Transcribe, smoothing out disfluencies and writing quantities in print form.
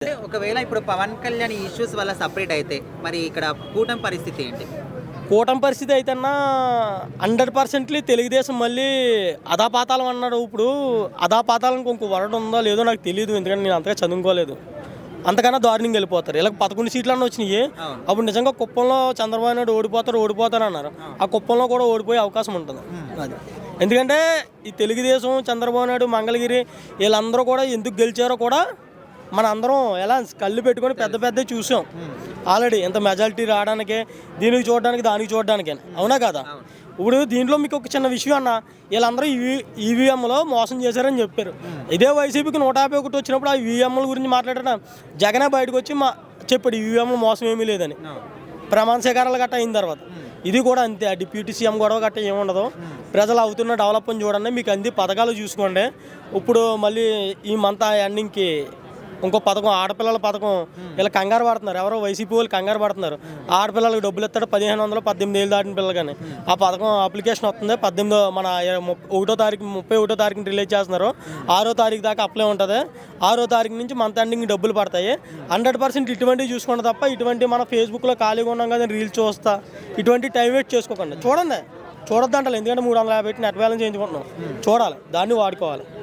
అంటే ఒకవేళ ఇప్పుడు పవన్ కళ్యాణ్ ఇష్యూస్ వల్ల సపరేట్ అయితే మరి ఇక్కడ కూటమి పరిస్థితి ఏంటి? కూటమి పరిస్థితి అయితేనా 100% తెలుగుదేశం మళ్ళీ అధాపాతాళం అన్నాడు. ఇప్పుడు అధాపాతాళంకి ఇంకో వర్డ్ ఉందో లేదో నాకు తెలియదు, ఎందుకంటే నేను అంతగా చదువుకోలేదు. అంతకన్నా దారుణంగా వెళ్ళిపోతారు. ఇలా 11 సీట్లన్నా వచ్చినాయి. అప్పుడు నిజంగా కుప్పంలో చంద్రబాబు నాయుడు ఓడిపోతారు అన్నారు. ఆ కుప్పంలో కూడా ఓడిపోయే అవకాశం ఉంటుంది. అది ఎందుకంటే ఈ తెలుగుదేశం, చంద్రబాబు నాయుడు, మంగళగిరి వీళ్ళందరూ కూడా ఎందుకు గెలిచారో కూడా మన అందరం ఎలా కళ్ళు పెట్టుకొని పెద్ద చూసాం ఆల్రెడీ. ఎంత మెజారిటీ రావడానికి, దీనికి చూడడానికి, దానికి చూడడానికి, అవునా కదా? ఇప్పుడు దీంట్లో మీకు ఒక చిన్న విషయం అన్న, వీళ్ళందరూ ఈవీఎంలో మోసం చేశారని చెప్పారు. ఇదే వైసీపీకి 151 వచ్చినప్పుడు ఆ ఈవీఎంల గురించి మాట్లాడడం జగనే బయటకు వచ్చి చెప్పాడు ఈవీఎంలో మోసం ఏమీ లేదని. ప్రమాణ స్వీకారాలు గట్ట అయిన తర్వాత ఇది కూడా అంతే. ఆ డిప్యూటీ సీఎం గొడవ గట్ట ఏముండదు. ప్రజలు అవుతున్న డెవలప్మెంట్ చూడండి, మీకు అన్ని పథకాలు చూసుకోండి. ఇప్పుడు మళ్ళీ ఈ మంత్ ఎండింగ్కి ఇంకో పథకం, ఆడపిల్లల పథకం, ఇలా కంగారు పడుతున్నారు. ఎవరో వైసీపీ వాళ్ళు కంగారు పడుతున్నారు. ఆడపిల్లలకు డబ్బులు ఇస్తాడు 1500, 18 ఏళ్ళు దాటిన పిల్లలు. కానీ ఆ పథకం అప్లికేషన్ వస్తుంది 18 మన 1వ తారీఖు 31వ తారీఖుని రిలీజ్ చేస్తున్నారు. 6వ తారీఖు దాకా అప్లై ఉంటుంది. 6వ తారీఖు నుంచి మంత్ ఎండింగ్ డబ్బులు పడతాయి. 100% ఇటువంటివి చూసుకోండి తప్ప ఇటువంటి మన ఫేస్బుక్లో ఖాళీగా ఉన్నాం కదా రీల్స్ చూస్తా ఇటువంటి టైం వేస్ట్ చేసుకోకండి. చూడండి, చూడొద్దంటారు. ఎందుకంటే 350 నెట్ బ్యాలెన్స్ చేయించుకుంటున్నాం. చూడాలి, దాన్ని వాడుకోవాలి.